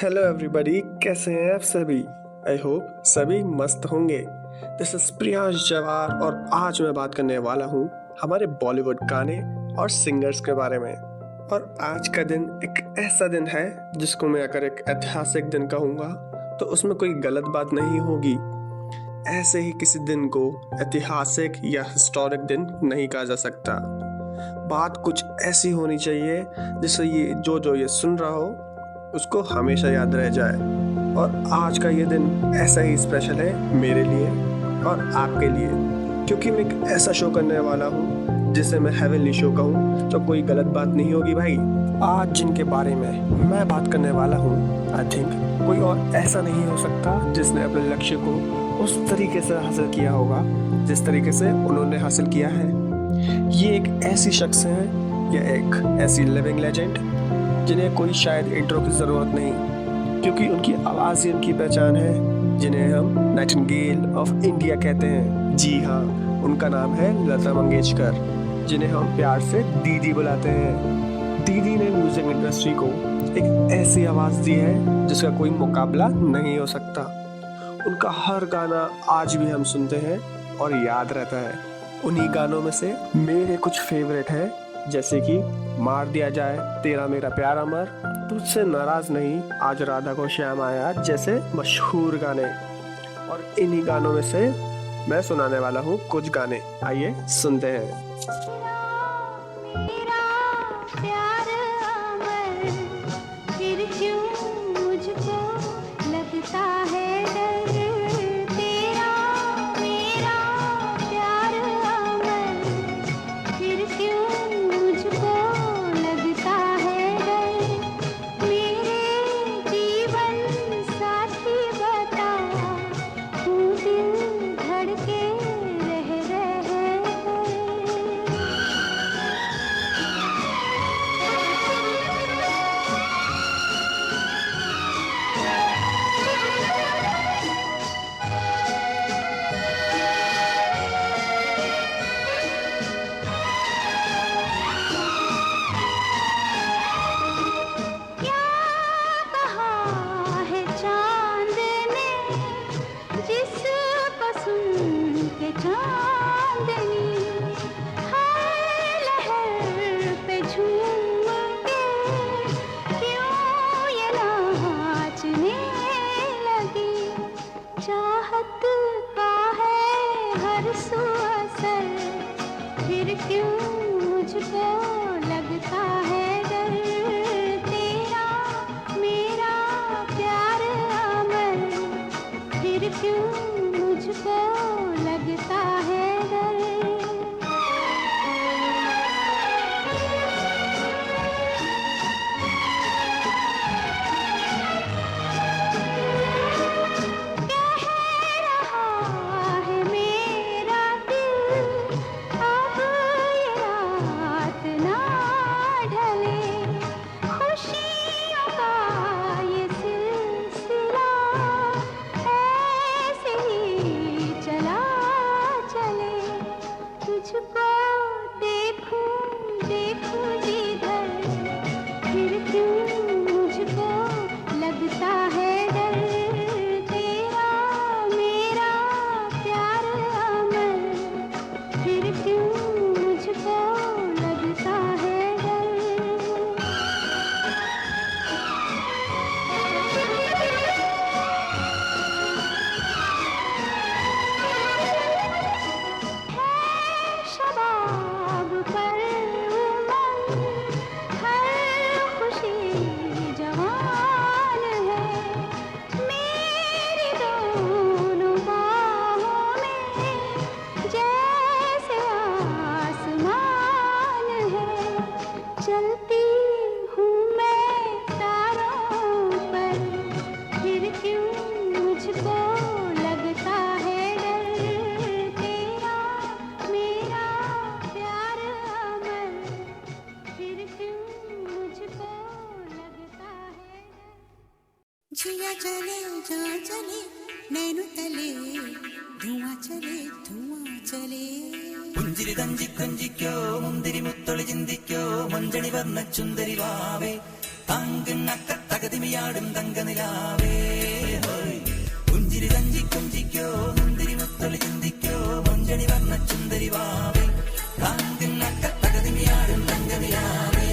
Hello everybody, कैसे हैं आप सभी। आई होप सभी मस्त होंगे। दिस इज प्रियांश जवार और आज मैं बात करने वाला हूँ हमारे बॉलीवुड गाने और सिंगर्स के बारे में। और आज का दिन एक ऐसा दिन है जिसको मैं अगर एक ऐतिहासिक दिन कहूँगा तो उसमें कोई गलत बात नहीं होगी। ऐसे ही किसी दिन को ऐतिहासिक या हिस्टोरिक दिन नहीं कहा जा सकता। बात कुछ ऐसी होनी चाहिए जिससे ये जो ये सुन रहा हो उसको हमेशा याद रह जाए। और आज का ये दिन ऐसा ही स्पेशल है मेरे लिए और आपके लिए, क्योंकि मैं एक ऐसा शो करने वाला हूँ जिसे मैं हेवनली शो कहूँ तो कोई गलत बात नहीं होगी भाई। आज जिनके बारे में मैं बात करने वाला हूँ, आई थिंक कोई और ऐसा नहीं हो सकता जिसने अपने लक्ष्य को उस तरीके से हासिल किया होगा जिस तरीके से उन्होंने हासिल किया है। ये एक ऐसी शख्स है या एक ऐसी लिविंग लेजेंड जिन्हें कोई शायद इंट्रो की ज़रूरत नहीं, क्योंकि उनकी आवाज़ ही उनकी पहचान है, जिन्हें हम नाइटिंगेल ऑफ इंडिया कहते हैं। जी हाँ, उनका नाम है लता मंगेशकर, जिन्हें हम प्यार से दीदी बुलाते हैं। दीदी ने म्यूज़िक इंडस्ट्री को एक ऐसी आवाज़ दी है जिसका कोई मुकाबला नहीं हो सकता। उनका हर गाना आज भी हम सुनते हैं और याद रहता है। उन्हीं गानों में से मेरे कुछ फेवरेट हैं, जैसे कि मार दिया जाए, तेरा मेरा प्यार अमर, तुझसे नाराज नहीं, आज राधा को श्याम आया जैसे मशहूर गाने। और इन्हीं गानों में से मैं सुनाने वाला हूँ कुछ गाने, आइए सुनते हैं। जिया चले जा चले नैनु तले धुआं चले പുഞ്ചിരി തഞ്ചിക്കൊഞ്ചിക്കോ മുന്തിരി മുത്തൊളി ചിന്തിക്കോ മഞ്ചണി വർണ്ണ ചുന്ദരി വാവേ തങ്കുന്നക്ക തകതിമിയാടും തങ്കനിലാവേ ഹോയ് പുഞ്ചിരി തഞ്ചി കൊഞ്ചിക്കോ മുന്തിരി മുത്തൊളി ചിന്തിക്കോ മൊഞ്ചണി വർണ്ണ ചുന്ദരി വാവേ കാന്തിന്നക്ക തകതിമിയാടും തങ്കനിലാവേ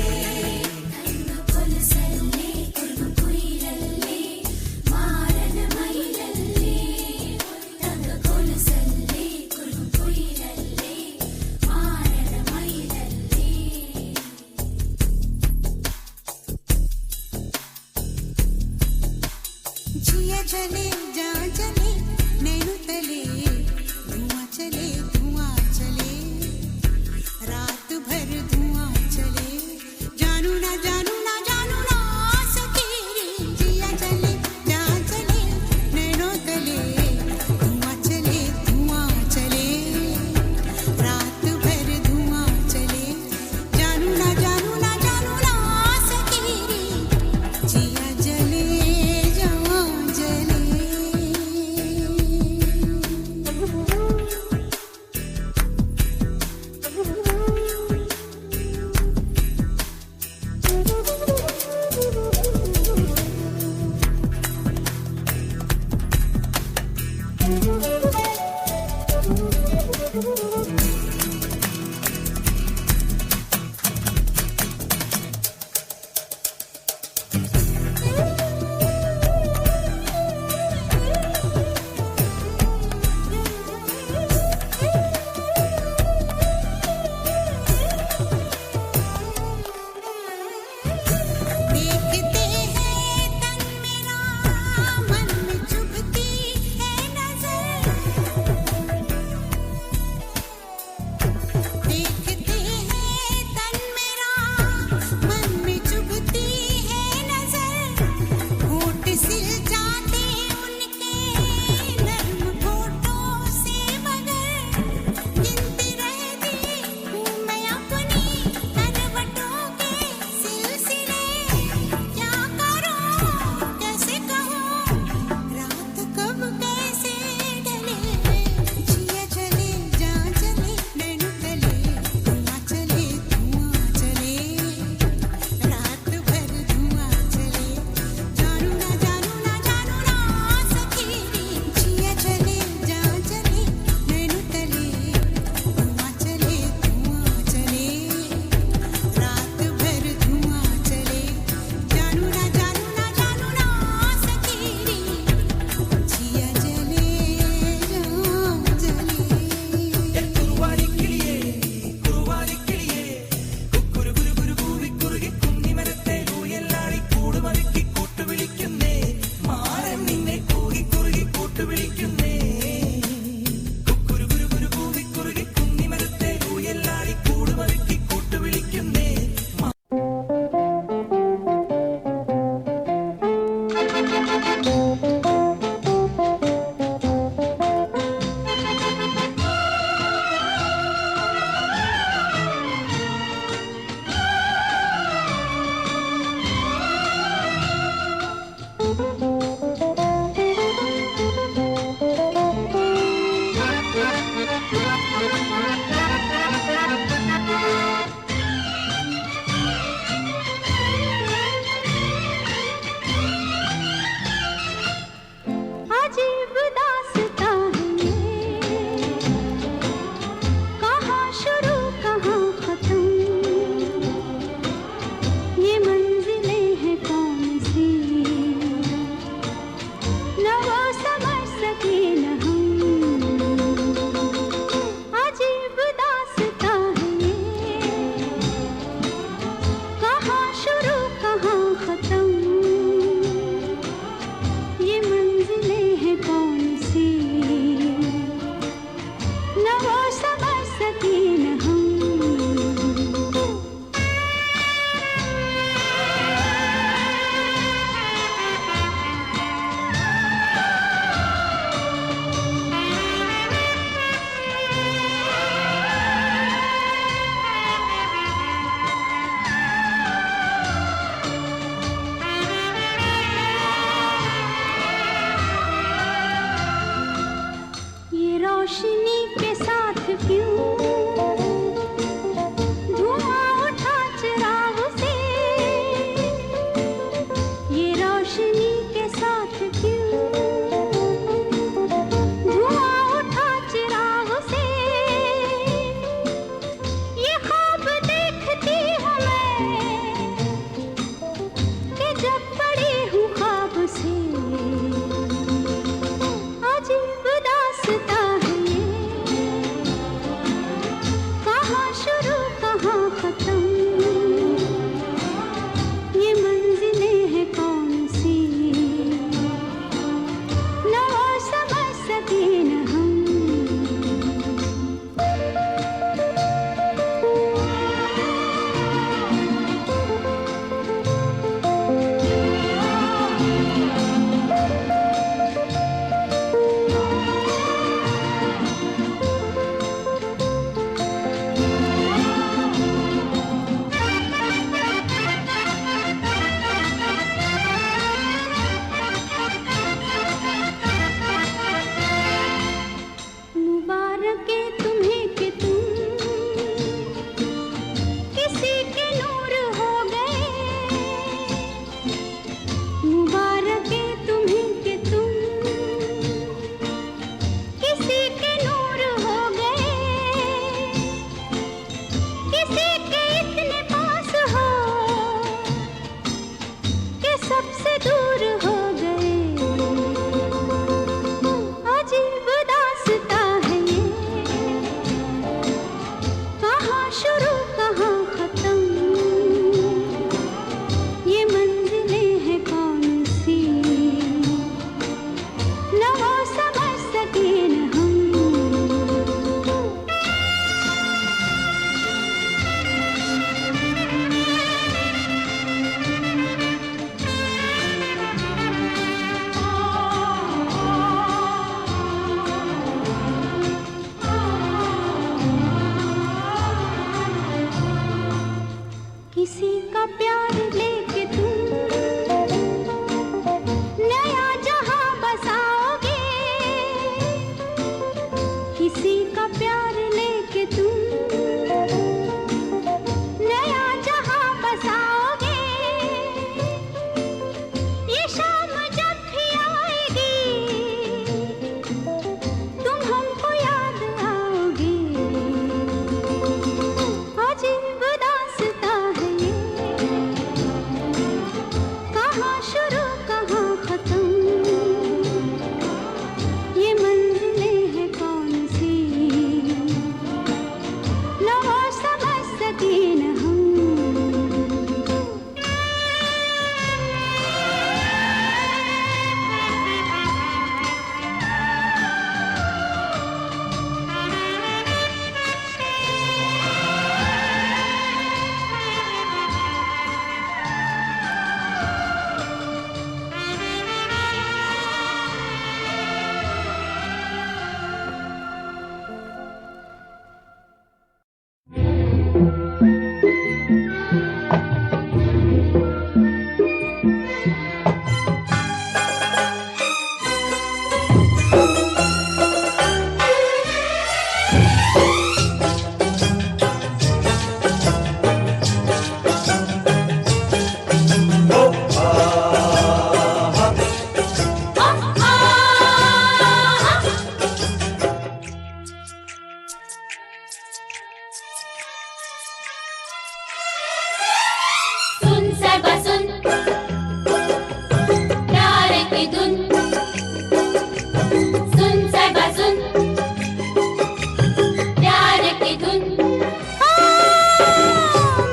जिया चले जा चले नैनु तले धुआं चले रात भर धुआं चले जानू ना सके रे जिया चले जा चले नैनु तले धुआं चले रात भर धुआं चले जानू ना सके रे जिया जले की धुन सुन साहिबा सुन प्यार की धुन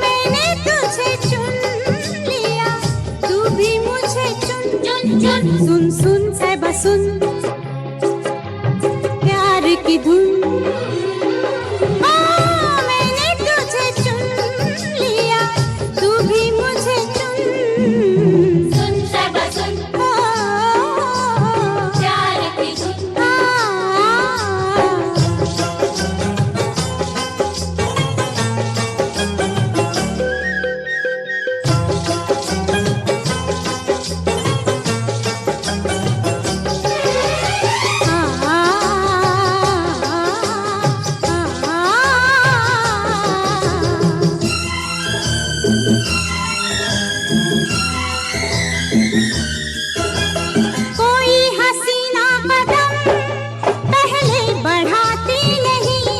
मैंने तुझे चुन लिया तू भी मुझे चुन चुन चुन सुन सुन साहिबा सुन प्यार की धुन मैंने तुझे चुन लिया तू भी मुझे चुन सुन साहिबा सुन प्यार की धुन कोई हसीना कदम पहले बढ़ाती नहीं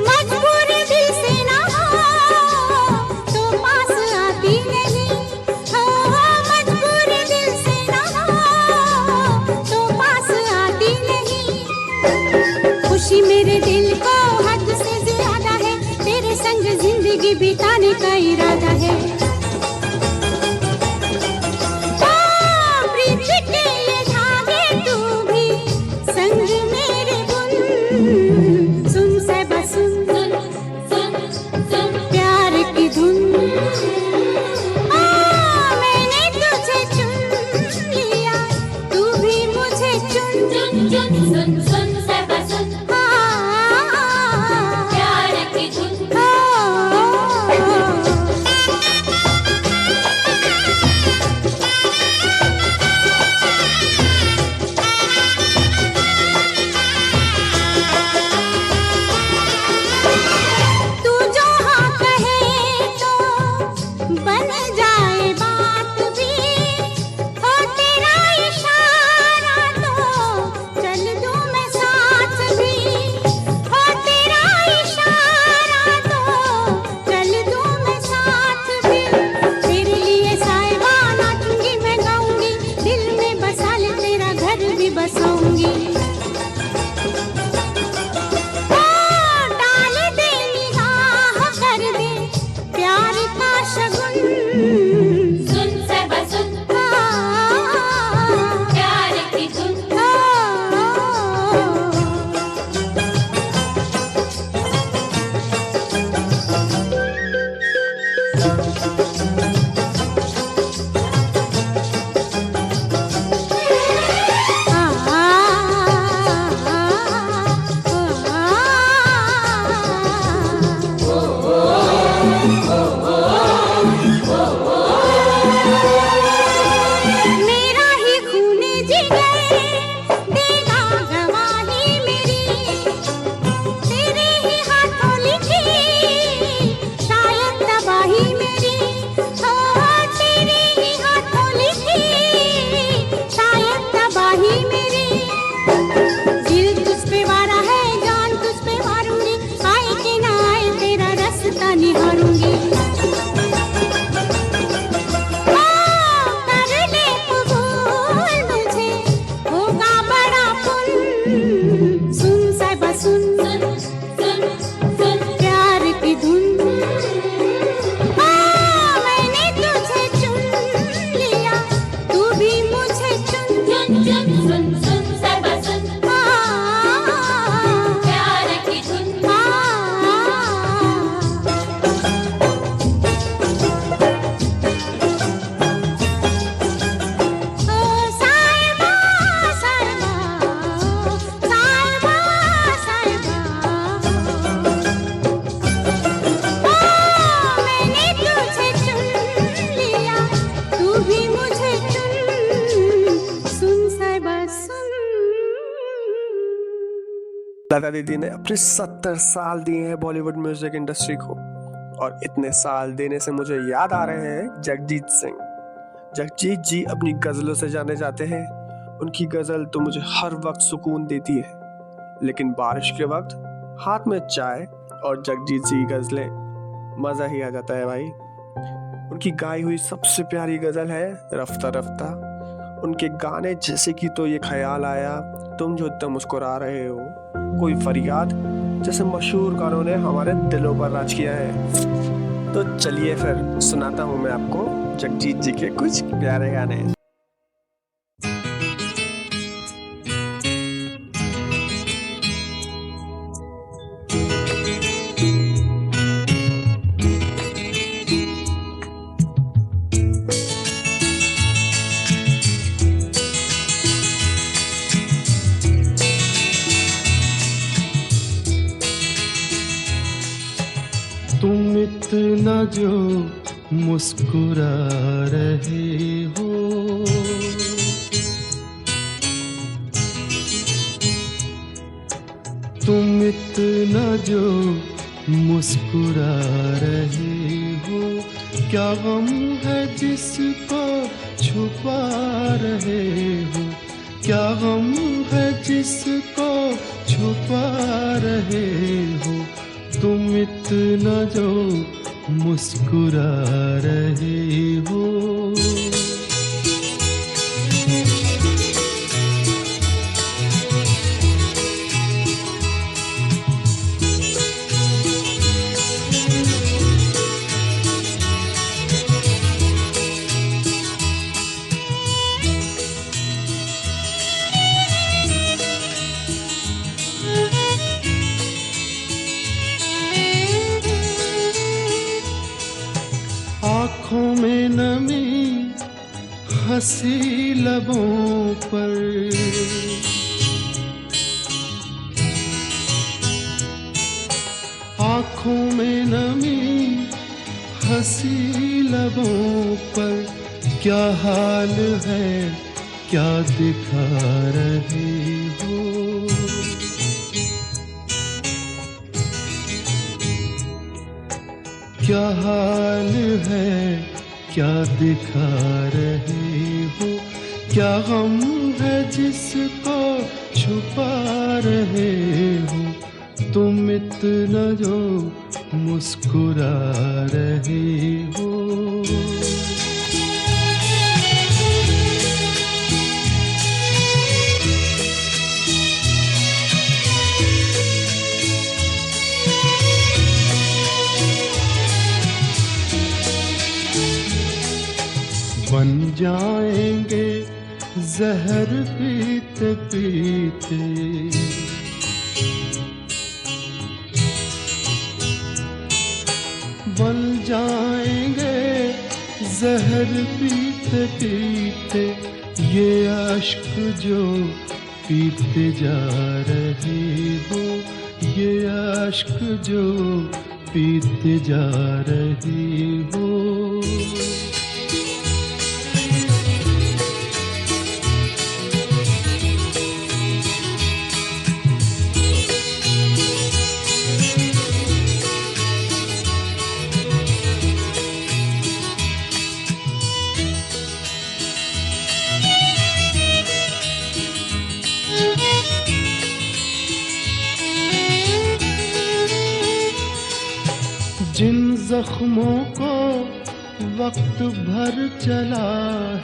मजबूर दिल से ना हो तो पास आती नहीं हो मजबूर दिल से ना हो तो पास आती नहीं खुशी मेरे दिल को हद से ज्यादा है तेरे संग जिंदगी बिताने का इरादा है प्रीत के ये धागे तू भी संग मेरे बुन सुन साहिबा सुन सुन सुन सुन प्यार की धुन मैंने तुझे चुन लिया तू भी मुझे चुन चुन चुन सुन सुन साहिबा सुन प्यार की धुन तू जो हाँ कहे तो बन जाए बात भी हो तेरा इशारा तो चल दूं मैं साथ भी हो तेरा इशारा तो चल दूं मैं साथ भी तेरे लिए साहिबा नाचूंगी मैं गाऊंगी दिल में बसा ले तेरा घर भी बसाऊंगी डाल दे निगाह कर दे प्यार का शगुन सुन साहिबा सुन प्यार की धुन मेरा ही खून जिगर देगा गवाही मेरी तेरे ही हाथों लिखी शायद तबाही मेरी हो तेरे ही हाथों लिखी शायद तबाही मेरी दिल तुझ पे वारा है जान तुझ पे मारूंगी आए कि ना आए तेरा रास्ता निहारूंगी कर ले कबूल मुझे होगा बड़ा पुण्य सुन साहिबा सुन सुन सुन सुन प्यार की धुन मैंने तुझे चुन लिया तू भी मुझे चुन चुन चुन सुन सुन साहिबा सुन प्यार की धुन साहिबा साहिबा साहिबा साहिबा मैंने तुझे चुन लिया तू भी मुझे चुन सुन साहिबा सुन लता दीदी ने अपने 70 साल दिए हैं बॉलीवुड म्यूजिक इंडस्ट्री को और इतने साल देने से मुझे याद आ रहे हैं जगजीत सिंह। जगजीत जी अपनी गज़लों से जाने जाते हैं। उनकी गज़ल तो मुझे हर वक्त सुकून देती है, लेकिन बारिश के वक्त हाथ में चाय और जगजीत जी की गज़लें मज़ा ही आ जाता है भाई। उनकी गाई हुई सबसे प्यारी गज़ल है रफ्ता रफ्ता। उनके गाने जैसे कि तो ये ख्याल आया, तुम जो इतना मुस्कुरा रहे हो, कोई फरियाद जैसे मशहूर गानों ने हमारे दिलों पर राज किया है। तो चलिए फिर सुनाता हूँ मैं आपको जगजीत जी के कुछ प्यारे गाने। तुम इतना जो मुस्कुरा रहे हो, तुम इतना जो मुस्कुरा रहे हो, क्या गम है जिसको छुपा रहे हो, क्या गम है जिसको छुपा रहे हो, तुम इतना जो मुस्कुरा रहे हो। आँखों में नमी हंसी लबों पर, आँखों में नमी हंसी लबों पर, क्या हाल है क्या दिखा रहे हो, क्या हाल है क्या दिखा रहे हो, क्या गम है जिसको छुपा रहे हो, तुम इतना जो मुस्कुरा रहे हो। बन जाएंगे जहर पीते पीते, बन जाएंगे जहर पीते पीते, ये अश्क जो पीते जा रहे हो, ये अश्क जो पीते जा रहे हो। जिन जख्मों को वक्त भर चला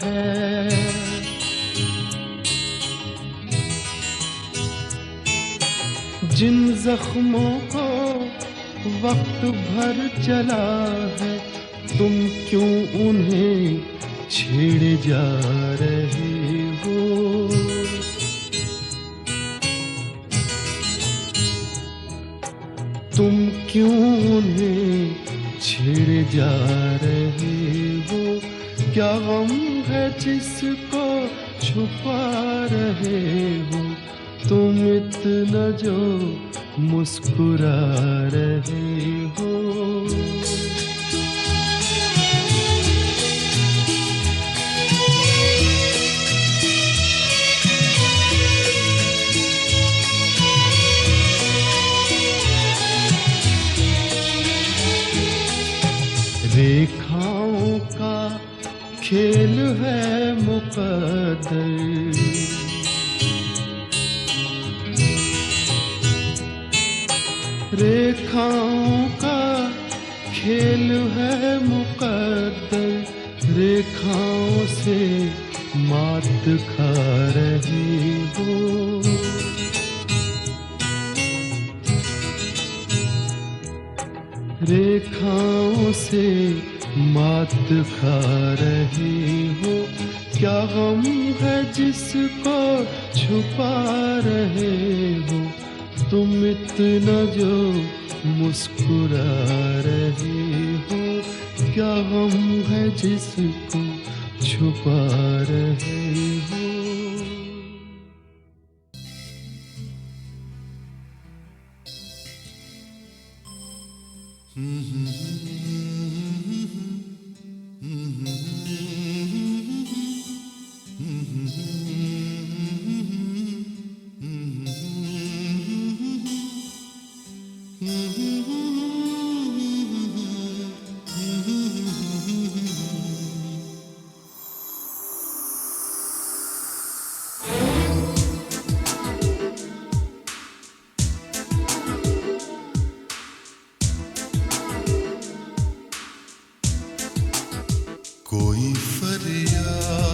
है, जिन जख्मों को वक्त भर चला है, तुम क्यों उन्हें छेड़े जा रहे हो, तुम क्यों उन्हें छेड़े जा रहे हो, क्या गम है जिसको छुपा रहे हो, तुम इतना जो मुस्कुरा रहे हो। रेखाओं का खेल है मुकद्दर, रेखाओं का खेल है मुकद्दर, रेखाओं से मात खा रहे हो। रेखाओं से मात खा रहे हो। क्या गम है जिसको छुपा रहे हो, तुम इतना जो मुस्कुरा रहे हो। क्या गम है जिसको छुपा रहे हो। कोई फरियाद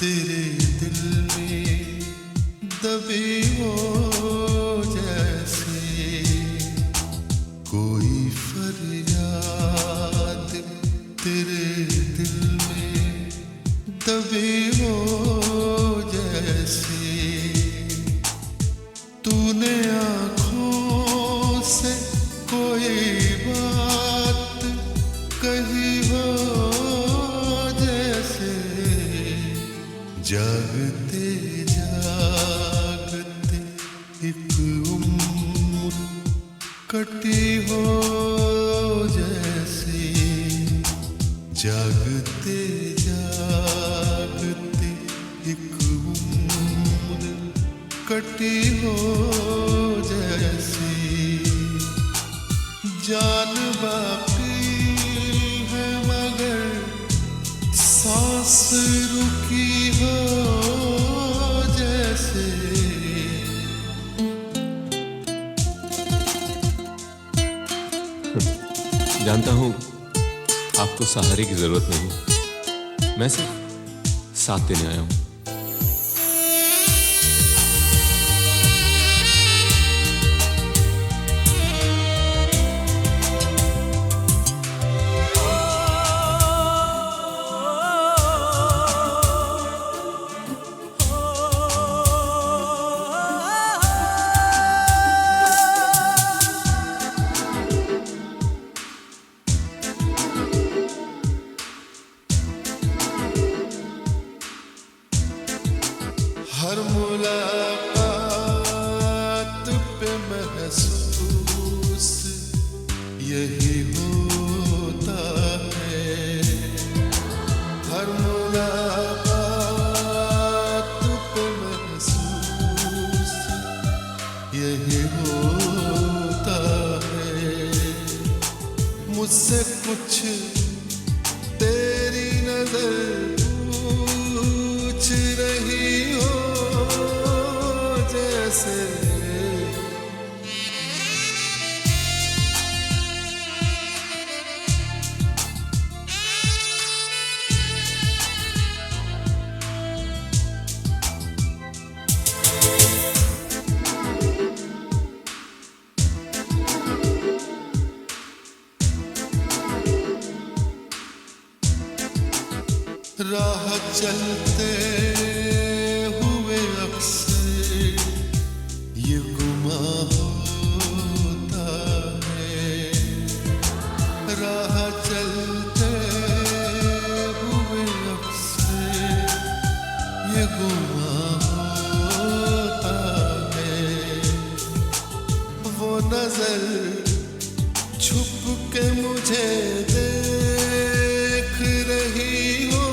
तेरे दिल में दबी हो जैसे, कोई फरियाद तेरे दिल में दबी हो जैसे। तूने आँखों से कोई बात कही हो जैसे, जागते जागते एक उम्र कटी हो जैसे, जागते जागते एक उम्र कटी हो जैसे। जान बाकी है मगर सांस रुकी हो जैसे। जानता हूं आपको सहारे की जरूरत नहीं, मैं सिर्फ साथ देने आया हूं। हर मुलाकात पे महसूस यही होता है। हर मुलाकात पे महसूस यही होता है। मुझसे कुछ तेरी नजर पूछ रही हो जैसे। राह चलते हुए अक्सर ये गुमां होता है। राह चलते हुए अक्सर ये गुमां होता है। वो नजर छुप के मुझे देख रही हो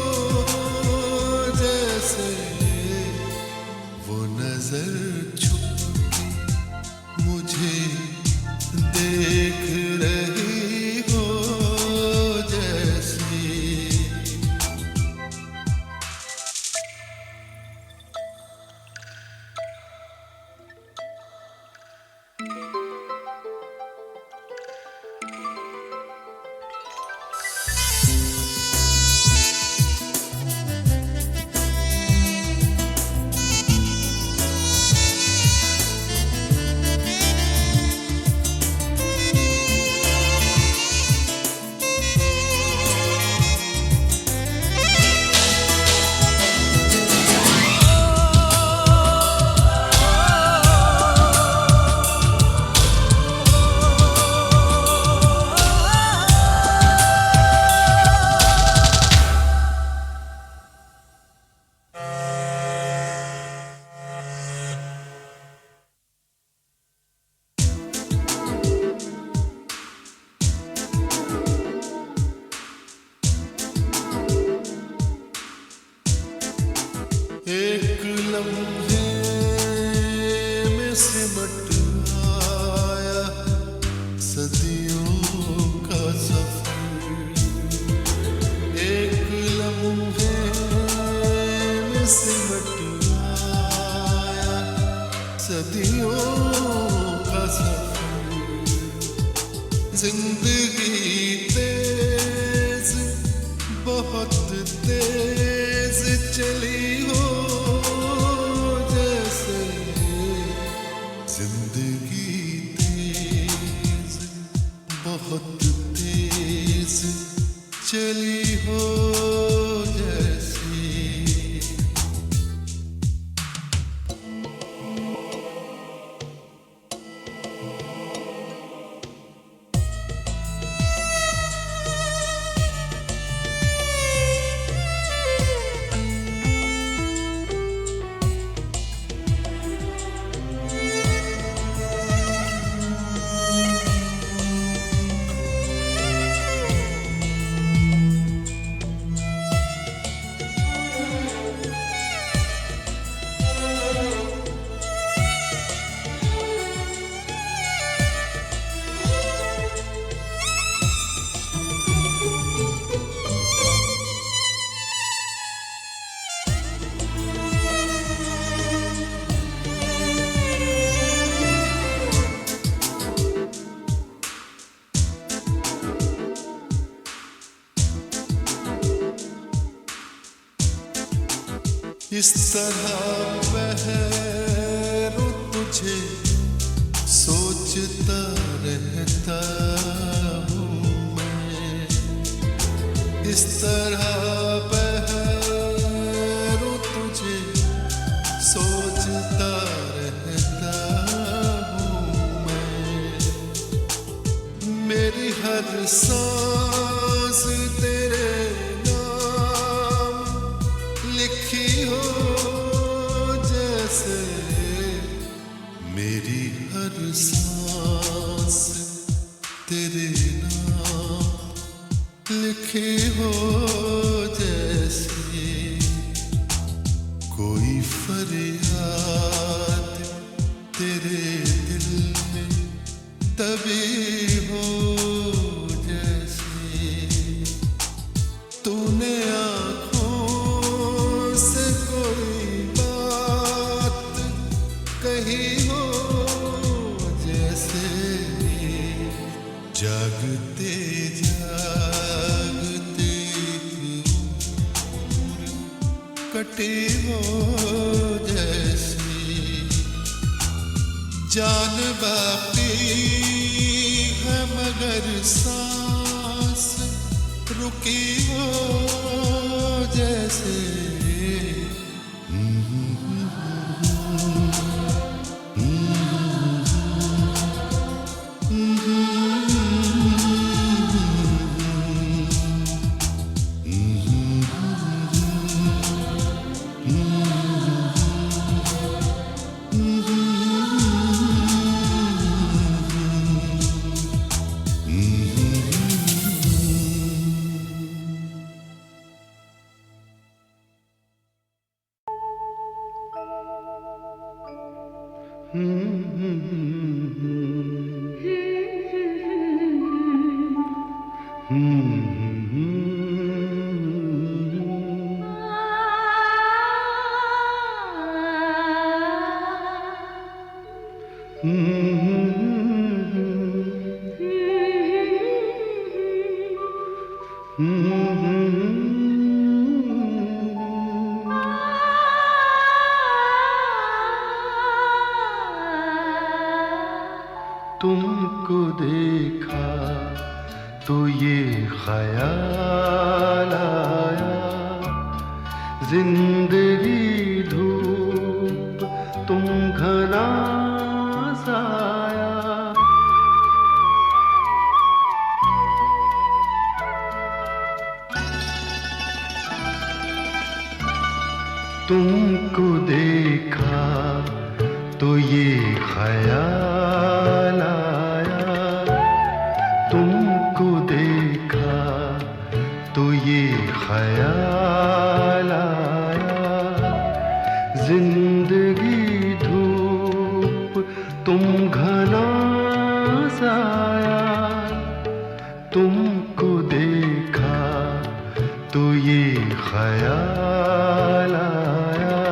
जैसे। वो नजर छुप के मुझे देख रही हो जैसे। सदियों का सफर, जिंदगी तेज बहुत तेज चली हो जैसे, जिंदगी तेज बहुत तेज चली हो जैसे। इस तरह बहरो तुझे सोचता रहता हूँ मैं, इस तरह बहरो तुझे सोचता रहता हूँ मैं, मेरी हर सांस तेरे नाम लिखी हो जैसे, मेरी हर सांस तेरे नाम लिखी हो जैसे, कोई फरियाद तेरे दिल में तभी हो जैसे, तूने आँखों से कोई बात कही हो जैसे, जागते जागते कटी हो जैसे, जान बाकी है मगर सांस रुकी हो जैसे, तुमको देखा तो ये ख्याल आया, जिंदगी धूप तुम घना साया, तुमको देखा तो ये ख्याल आया, तुमको देखा तो ये ख्याल आया, जिंदगी धूप तुम घना साया, तुमको देखा तो ये ख्याल आया।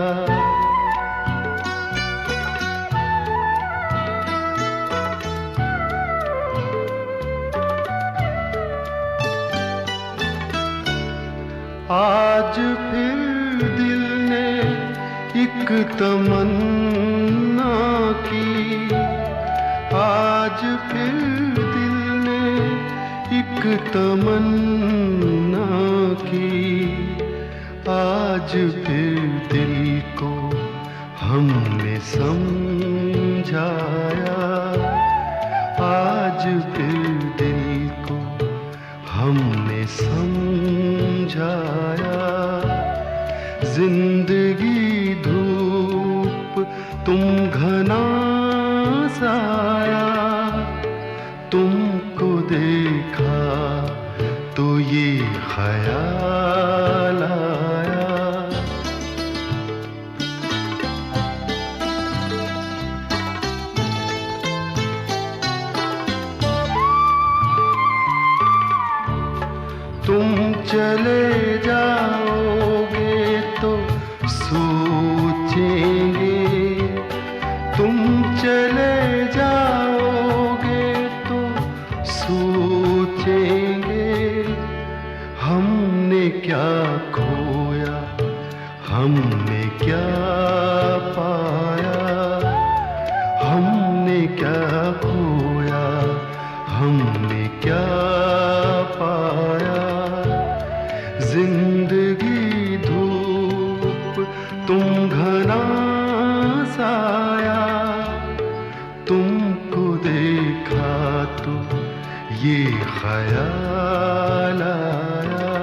एक तमन्ना की। आज फिर दिल ने एक तमन्ना की। आज फिर दिल को हमने समझाया। आज फिर दिल को हमने समझाया। जिंदगी धूप तुम घना साया। तुमको देखा तो ये ख्याल आया। तुम चले जाओगे तो सोचेंगे। तुम चले जाओगे तो सोचेंगे। हमने क्या खोया, हमने क्या पाया। हमने क्या खोया, हमने क्या पाया। जिंदगी धूप तुम घना साया। तुमको देखा तो ये ख्याल आया।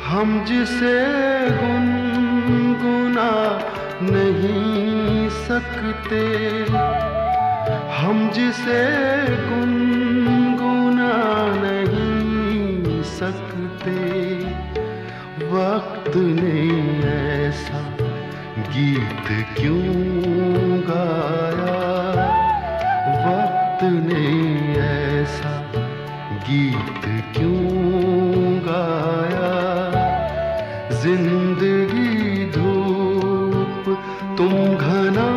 हम जिसे गुनगुना नहीं सकते। हम जिसे गुनगुना नहीं सकते। वक्त ने ऐसा गीत क्यों गाया। वक्त ने ऐसा गीत क्यों गाया। जिंदगी धूप तुम घना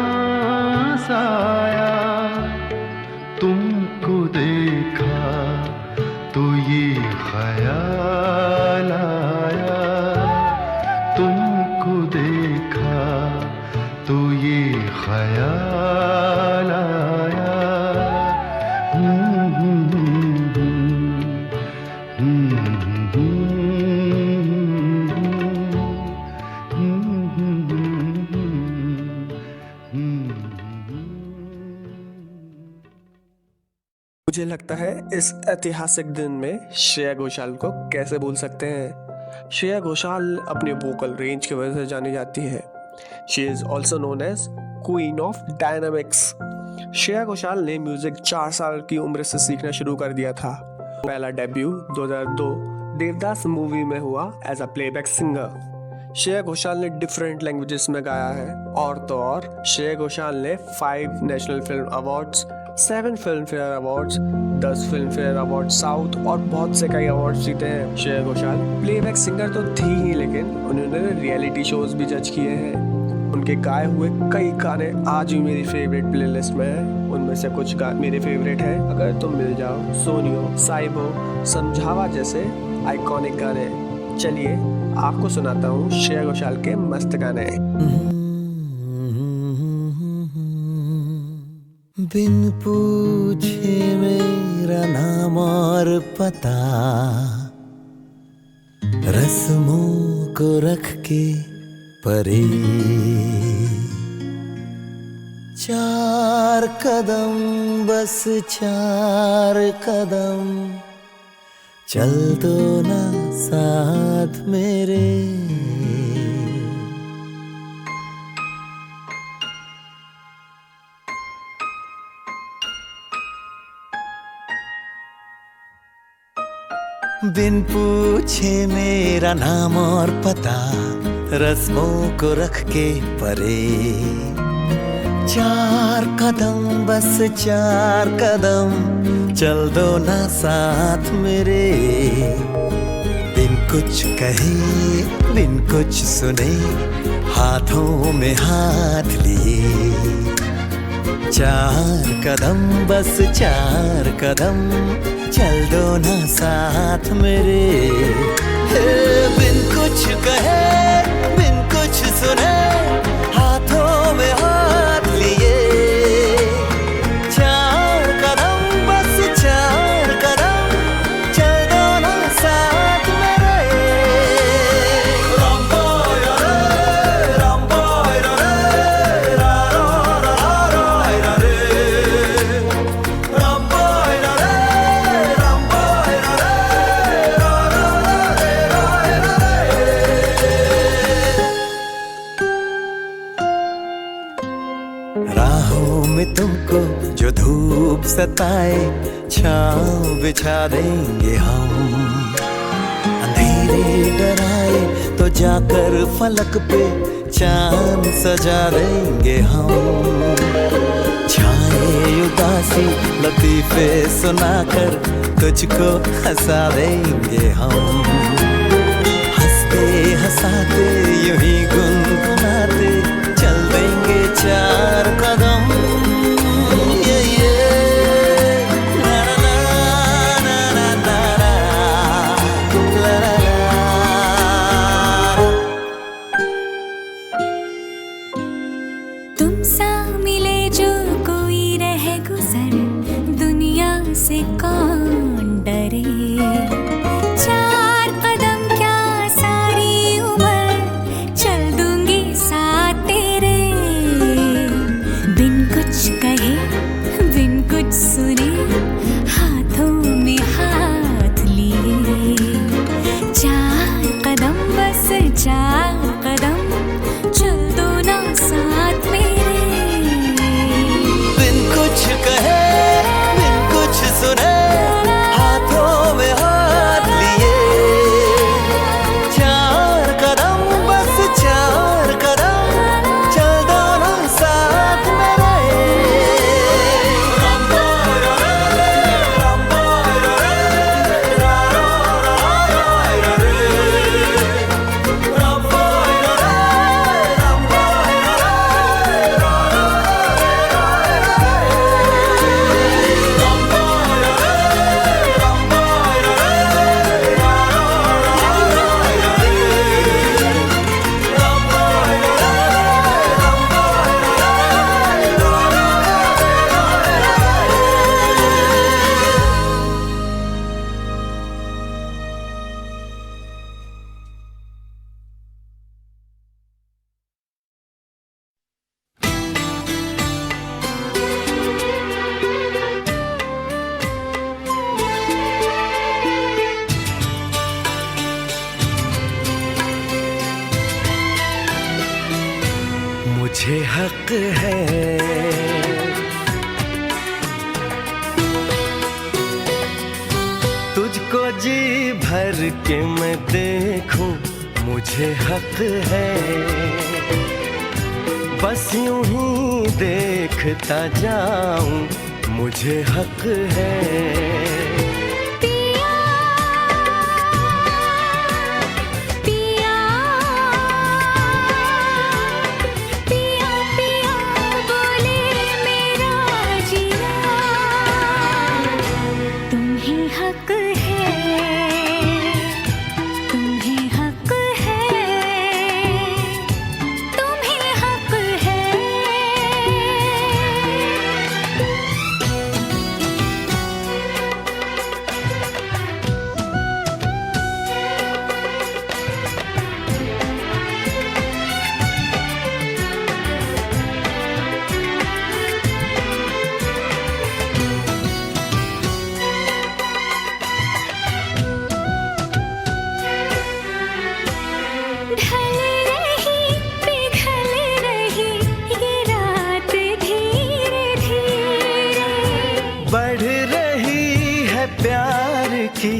साया। तुमको देखा तो ये ख्याल आया। तुमको देखा तो ये ख्याल आया। मुझे लगता है इस ऐतिहासिक दिन में श्रेया घोषाल को कैसे भूल सकते हैं। श्रेया घोषाल अपने वोकल रेंज की वजह से जानी जाती है। She is also known as queen of dynamics. Shreya Ghoshal ने म्यूजिक 4 साल की उम्र से सीखना शुरू कर दिया था। पहला डेब्यू 2002 देवदास मूवी में हुआ as a playback singer. Shreya Ghoshal ने डिफरेंट लैंग्वेजेस में गाया है। और तो और श्रेया घोषाल ने 5 national film awards, 7 film fair awards, 10 film fair award south और बहुत से कई अवार्ड्स जीते हैं। श्रेया घोषाल प्लेबैक सिंगर तो थी ही, लेकिन उन्होंने रियलिटी शोज भी जज किए हैं। उनके गाए हुए कई गाने आज भी मेरी फेवरेट प्लेलिस्ट में हैं। उनमें से कुछ मेरे फेवरेट हैं अगर तुम मिल जाओ, सोनियो, साइबो, समझावा जैसे आइकॉनिक गाने। चलिए आपको सुनाता हूँ श्रेया घोषाल के मस्त गाने। बिन पूछे मेरा नाम और पता, रस्मों को रख के परे, 4 कदम बस 4 कदम चल दो ना साथ मेरे। बिन पूछे मेरा नाम और पता, रस्मों को रख के परे, 4 कदम बस 4 कदम चल दो ना साथ मेरे। बिन कुछ कहे बिन कुछ सुने, हाथों में हाथ लिए, चार कदम बस चार कदम चल दो ना साथ मेरे। बिन कुछ कहे बिन कुछ सुने हाथों में हाथ लिए, चार कदम बस चार कदम चल दो ना साथ मेरे। राहों में तुमको जो धूप सताए छाँव बिछा देंगे हम, अंधेरे डराए तो जाकर फलक पे चांद सजा देंगे हम। छाए उदासी लतीफे सुनाकर तुझको हंसा देंगे हम, हंसते हंसाते यूं ही गुनगुनाते चल देंगे चार कदम। ला ला ला ला ला ला ला ला ला। तुम सा मिले जो कोई रह गुजर दुनिया से कौन डरे। चार कदम क्या सारी उम्र चल दूंगी साथ तेरे। बिन कुछ कहे बिन कुछ सुने हाथों में हाथ लिए, चार कदम बस चार कदम चल दो ना साथ मेरे। बिन कुछ कहे बिन कुछ सुने हाथों में हाथ लिए, चार कदम बस चार कदम चल दो ना साथ मेरे। मुझे हक है तुझको जी भर के मैं देखूं, मुझे हक है बस यूं ही देखता जाऊं, मुझे हक है। पिया पिया पिया पिया बोले मेरा जिया, तुम्ही हक है तुम्ही हक है तुम्ही हक है। ढल रही पिघल रही ये रात धीरे धीरे, बढ़ रही है प्यार की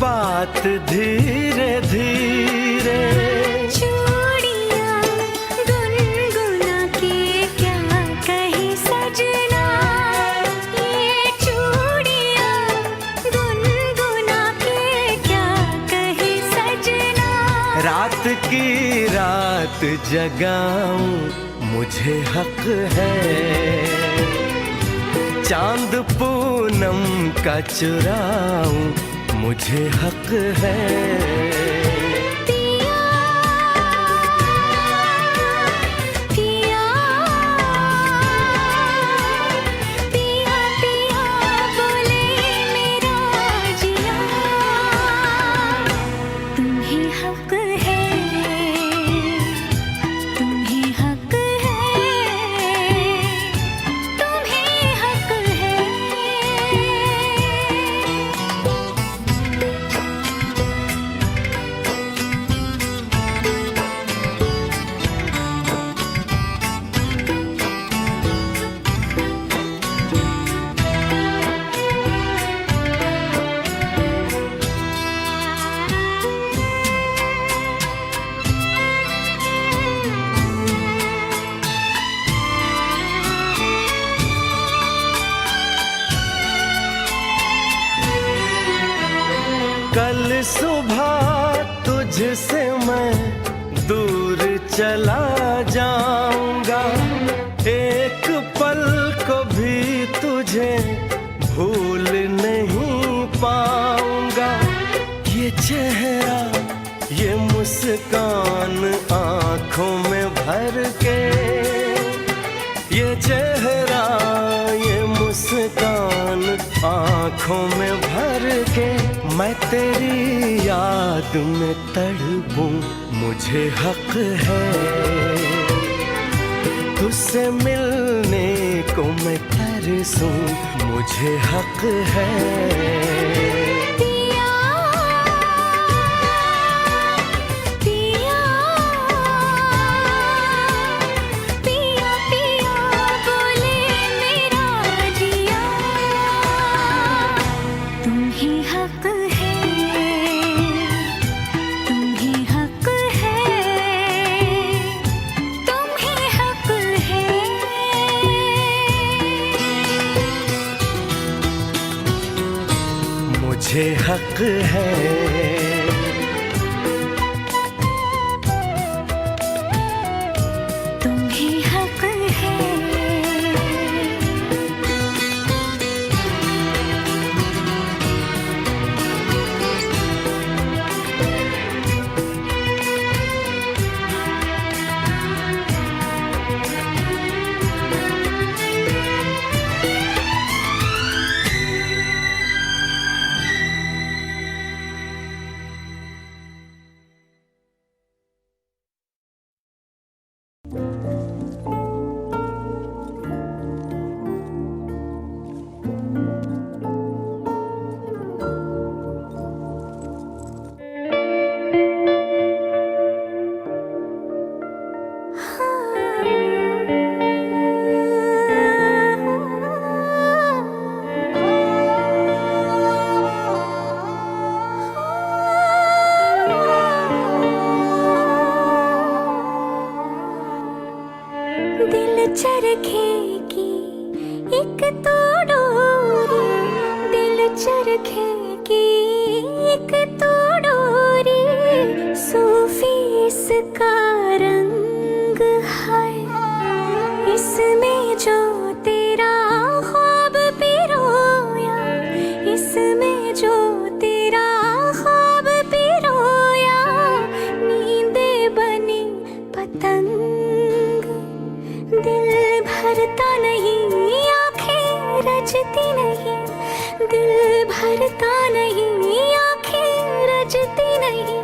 बात धीरे धीरे। चूड़ियां गुनगुना के क्या कहे सजना, ये चूड़ियां गुनगुना के क्या कहे सजना। रात की रात जगाऊं, मुझे हक है। चांद पूनम का चुराऊं, मुझे हक है। कल सुबह तुझसे मैं दूर चला जाऊंगा, एक पल को भी तुझे भूल नहीं पाऊंगा। ये चेहरा, ये मुस्कान आंखों में भर के, ये चेहरा, ये मुस्कान आंखों में भर के, मैं तेरी याद में तड़पूं, मुझे हक है। तुझसे मिलने को मैं तरसूं, मुझे हक है। मुझे हक है। तुम्हें हक है। चरखे की एक तो डोरी, दिल चरखे की एक तो डोरी, सूफी इसका रंग है, इसमें जो तेरा ख्वाब पिरोया, इसमें जो तेरा ख्वाब पिरोया, नींदे बनी पतंग, दिल भरता नहीं, आंखें रजती नहीं, दिल भरता नहीं, आंखें रजती नहीं,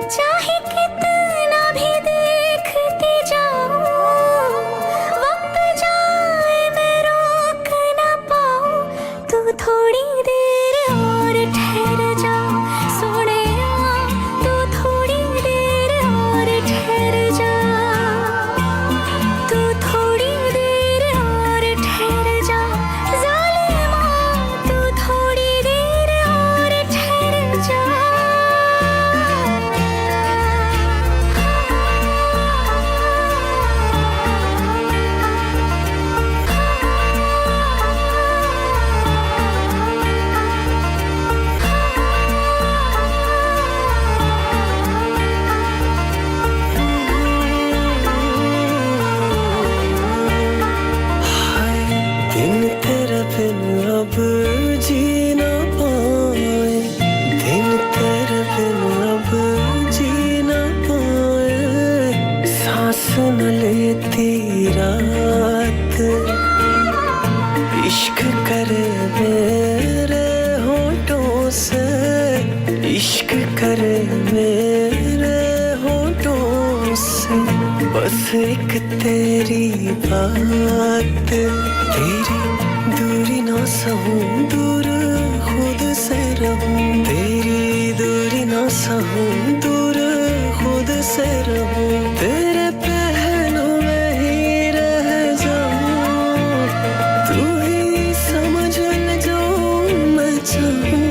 चाहे कितना भी देखती जाऊं, वक्त जाए मैं रोक ना पाऊं, तू थोड़ी देर और ठहर जा, सोनिया तू थोड़ी देर और ठहर जा, तू थोड़ी देर और ठहर जा, ज़ालिमा तू थोड़ी देर और ठहर जा। इश्क करे मेरे होठों से, इश्क करे मेरे होठों से, बस एक तेरी बात, तेरी दूरी ना सहूं, दूर खुद से रहूं, तेरी दूरी ना सहूं, दूर खुद से रहूं, तेरे पहलू में ही रह जाऊं, तू ही समझ ले जो मैं चाहूं,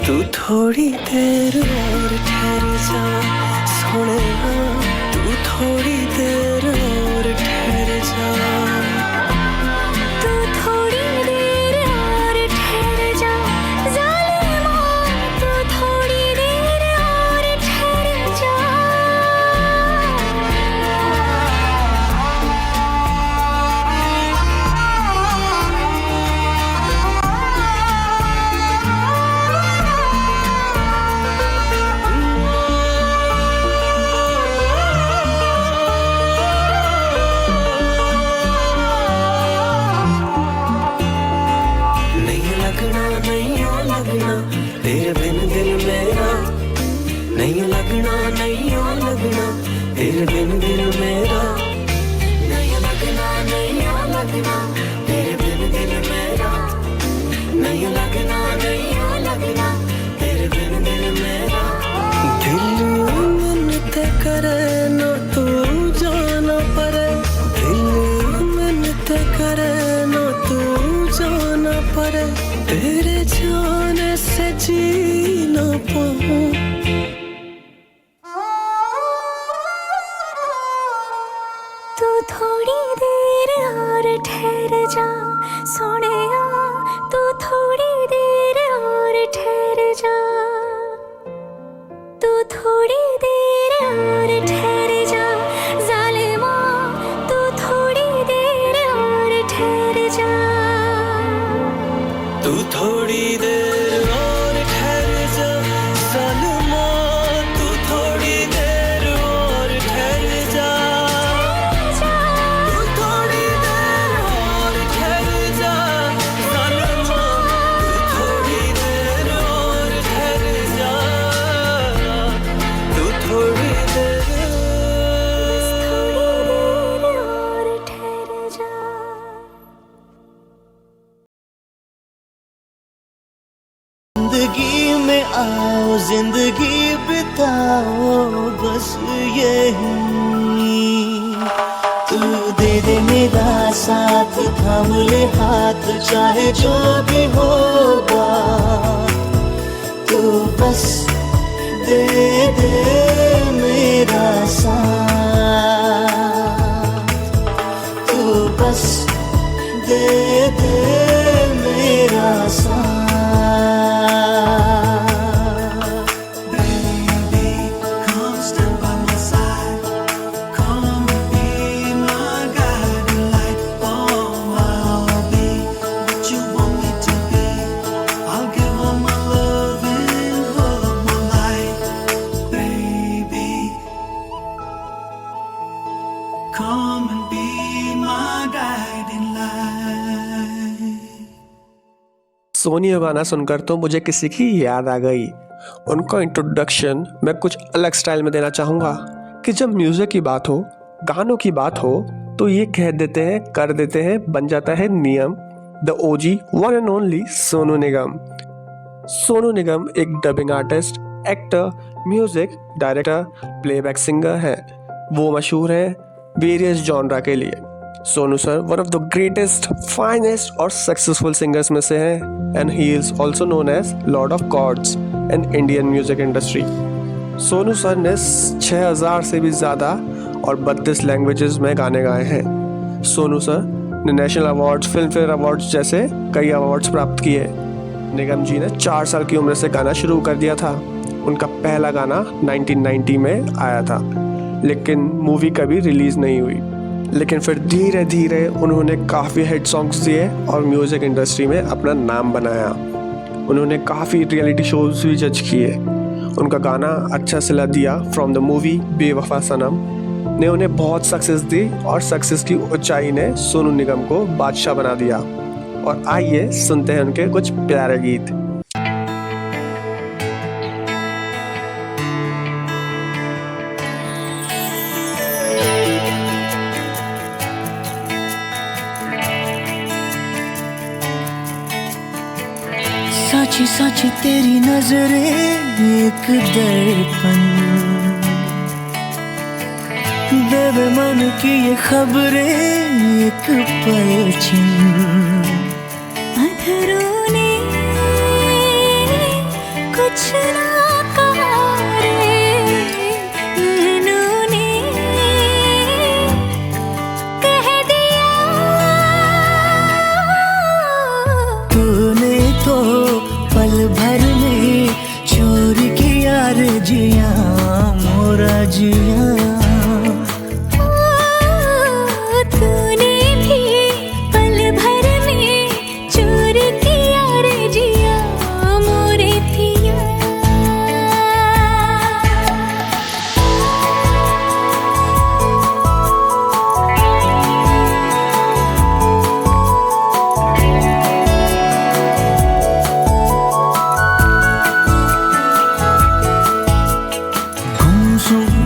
तू थोड़ी देर और ठहर जा सोनिया, तू थोड़ी देर और ठहर जा, तू थोड़ी देर और ठहर जा ज़ालिमा, तू थोड़ी देर और ठहर जा। नहीं लगना नहीं ओ लगना तेरे बिन दिल मेरा, नहीं लगना नहीं ओ लगना तेरे बिन दिल मेरा, नहीं लगना नहीं ओ लगना तेरे बिन दिल मेरा, नहीं लगना नहीं ओ लगना तेरे बिन दिल मेरा, दिल मिन्नत करे ना तू जाना पड़े, दिल मिन्नत करे ना तू जाना पड़े, तेरे जाने से जी ना पाऊं, तू थोड़ी देर और ठहर जा सोनिया, तू थोड़ी देर और ठहर जा, तू थोड़ी देर और ठहर जा ज़ालिमा, तू थोड़ी देर और ठहर जा, तू थोड़ी देर और ठहर जा सलमा, तू थोड़ी देर और ठहर जा, तू थोड़ी देर और ठहर जा सलमा, तू थोड़ी देर और ठहर जा, तू थोड़ी देर और ठहर जा। जिंदगी में आओ जिंदगी बिताओ बस यही, तू दे दे मेरा साथ, थाम ले हाथ चाहे जो भी होगा, तू बस दे दे मेरा साथ, तू बस दे दे मेरा साथ। Come and be my guiding light. Soni का गाना सुनकर तो मुझे किसी की याद आ गई। उनका इंट्रोडक्शन मैं कुछ अलग स्टाइल में देना चाहूँगा कि जब म्यूज़िक की बात हो, गानों की बात हो, तो ये कह देते हैं, कर देते हैं, बन जाता है नियम। The OG one and only Sonu Nigam. Sonu Nigam एक dubbing artist, actor, music director, playback singer है। वो मशहूर है वेरियस जॉनरा के लिए। Sonu sir one of the greatest, finest और सक्सेसफुल सिंगर्स में से हैं and he is also known as lord of chords in Indian music industry. Sonu sir ने 6000 से भी ज़्यादा और 32 लैंग्वेजेस में गाने गाए हैं। सोनू सर ने national awards, film fair awards जैसे कई अवार्ड्स प्राप्त किए। निगम जी ने 4 साल की उम्र से गाना शुरू कर दिया था। उनका पहला गाना 1990 में आया था, लेकिन मूवी कभी रिलीज़ नहीं हुई। लेकिन फिर धीरे धीरे उन्होंने काफ़ी हिट सॉन्ग्स दिए और म्यूज़िक इंडस्ट्री में अपना नाम बनाया। उन्होंने काफ़ी रियलिटी शोज भी जज किए। उनका गाना अच्छा सिला दिया फ्रॉम द मूवी बेवफा सनम ने उन्हें बहुत सक्सेस दी और सक्सेस की ऊंचाई ने सोनू निगम को बादशाह बना दिया। और आइए सुनते हैं उनके कुछ प्यारे गीत। साची साची तेरी नजरें एक दर्पण, देवे मन की ये खबरें एक पलछिन। अधरों ने कुछ ना कहा रे, इन्होंने कह दिया। तूने तो पल भर में चोरी किया रे जिया मोरा जिया। तूने भी पल भर में चोर किया रे जिया मोरे पिया।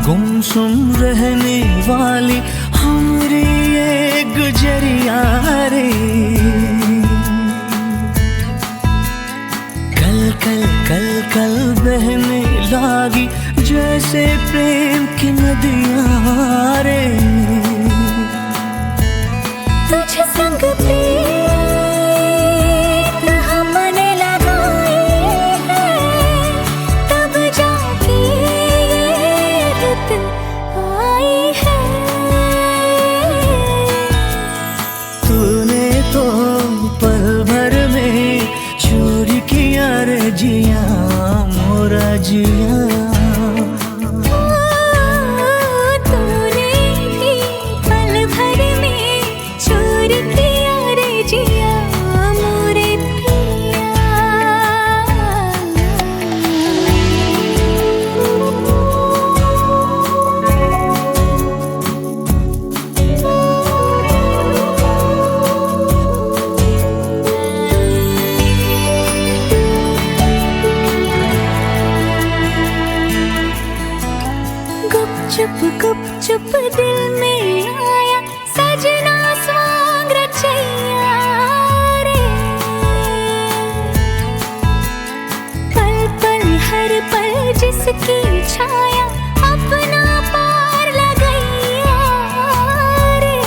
गुमसुम रहने वाली हमारी ये गुजरिया रे। कल कल कल कल बहने लागी जैसे प्रेम की नदियाँ रे। तुझ संग प्रीत हमने लगाए हैं, तब जाके ये रुत आई है। तूने तो पल भर में चोरी किया रे जिया मोरा जिया। तूने भी पल भर में चोर किया रे जिया मोरे पिया। गुप चुप दिल में आया सजना स्वांग रचैया रे। पल पल हर पल जिसकी छाया अपना पार लगैया रे।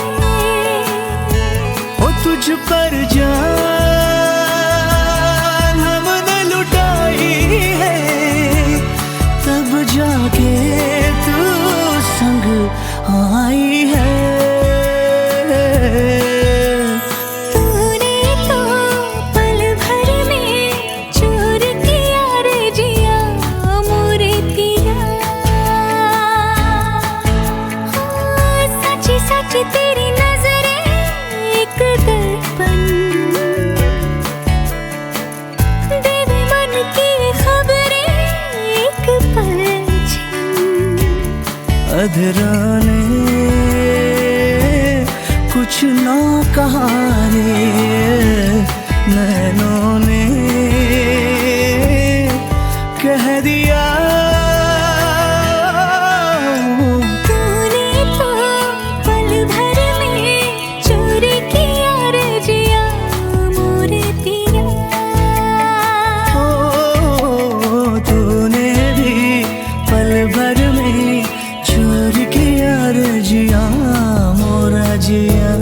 ओ तुझ पर जान हमने लुटाई है, तब जाके तू संग आई है। तूने तो पल भर में चोर किया रे जिया मोरे पिया। सच्ची सच्ची तेरी नजरें एक दर्पण, देवे मन की खबरें एक पलछिन। अधराने कुछ ना कहा रे, नैनों ने कह दिया। तूने तो पल भर में चोर किया रे जिया मोरे पिया। ओ तूने भी पल भर में चोर किया रे जिया मोरा जिया।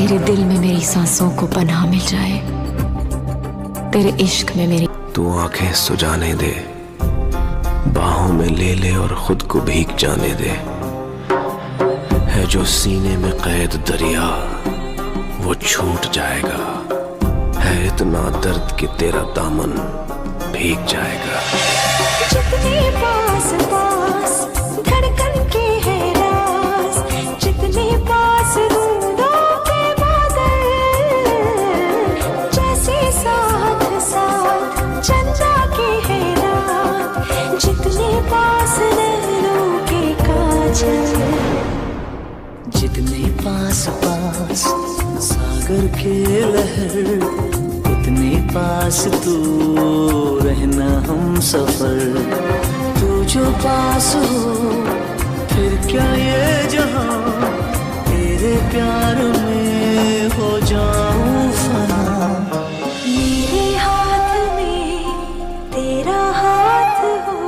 तेरे दिल में मेरी सांसों को पनाह मिल जाए, तेरे इश्क में मेरी। तू आंखें सुजाने दे, बाहों में ले ले और खुद को भीग जाने दे। है जो सीने में कैद दरिया वो छूट जाएगा। है इतना दर्द कि तेरा दामन भीग जाएगा। जितने पास पास धड़कन के है राज, जितने पास दूरों के बादल, जैसे साथ साथ चंदा के है रात, जितने पास नैनों के काजल। जितने पास पास सागर के लहर, उतने पास तू रहना हम सफर। तू जो पास हो फिर क्या ये जहां, तेरे प्यार में हो जाऊं फना। मेरे हाथ में तेरा हाथ हो,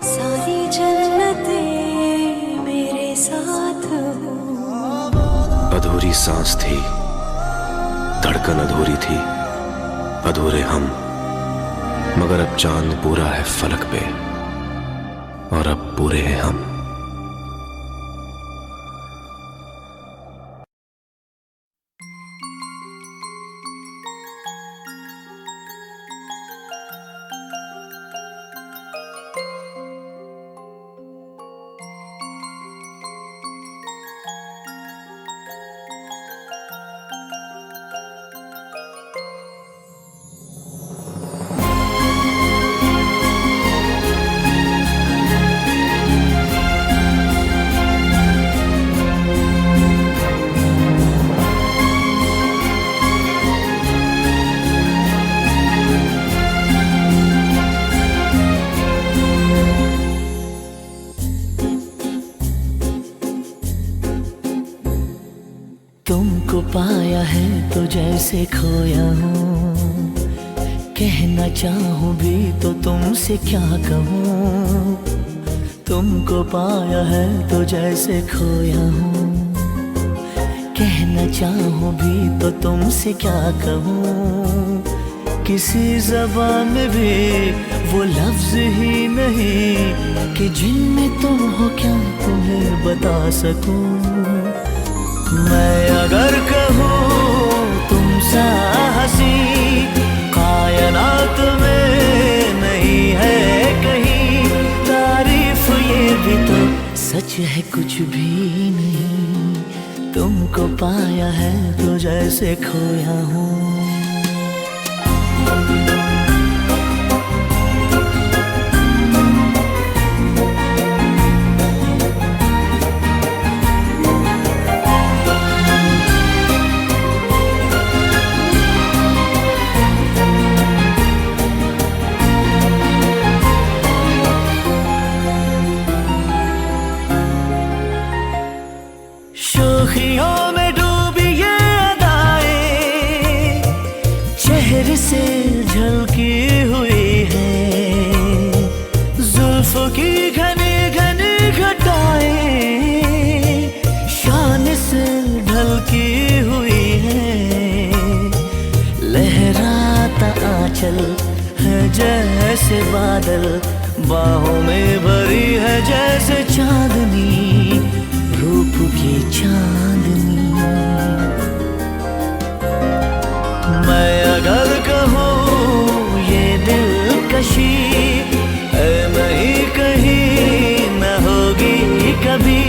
सारी जन्नतें मेरे साथ हो। अधूरी सांस थी, धड़कन अधूरी थी, अधूरे हम, मगर अब चांद पूरा है फलक पे और अब पूरे हैं हम। तुमको पाया है तो जैसे खोया हूँ, कहना चाहूँ भी तो तुमसे क्या कहूँ। तुमको पाया है तो जैसे खोया हूँ, कहना चाहूँ भी तो तुमसे क्या कहूँ। किसी ज़बान में भी वो लफ्ज़ ही नहीं कि जिनमें तुम हो क्या तुम्हें बता सकूँ। मैं अगर कहूँ तुम सा हंसी कायनात में नहीं है कहीं, तारीफ ये भी तो सच है कुछ भी नहीं। तुमको पाया है तो जैसे खोया हूँ। शोखियों में डूबी ये अदाएं चेहरे से झलकी हुई है, जुल्फों की घनी घनी घटाएं शान से ढलकी हुई है। लहराता आंचल है जैसे बादल, बाहों में भरी है जैसे चांदनी, रूप की चांदनी। मैं अगर कहूँ ये दिलकशी है नहीं कहीं न होगी कभी,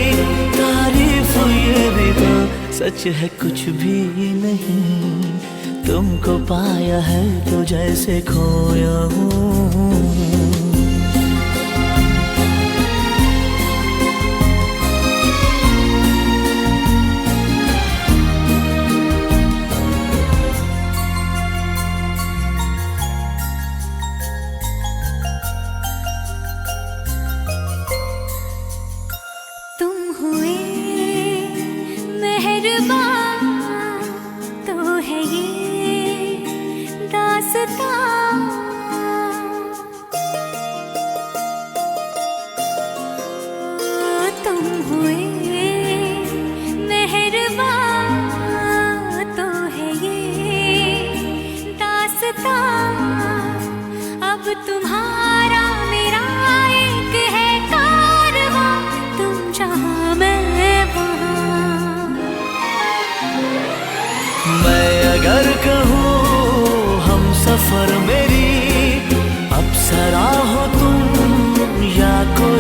तारीफ ये भी तो सच है कुछ भी नहीं। तुमको पाया है तो जैसे खोया हूँ। तुम हुए मेहरबान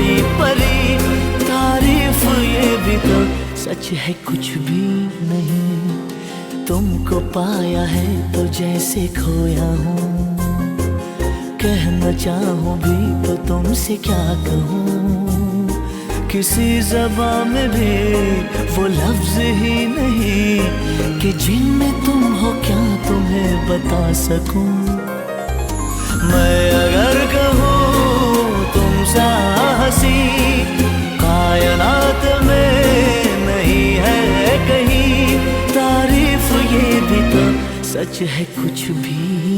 कोई परी, तारीफ ये भी तो सच है कुछ भी नहीं। तुमको पाया है तो जैसे खोया हूँ, कहना चाहूँ भी तो तुमसे क्या कहूँ। किसी ज़बान में भी वो लफ्ज़ ही नहीं कि जिनमें तुम हो क्या तुम्हें बता सकूं। मैं अगर कहूँ तुम सा हंसी कायनात में नहीं है कहीं, तारीफ ये भी तो सच है कुछ भी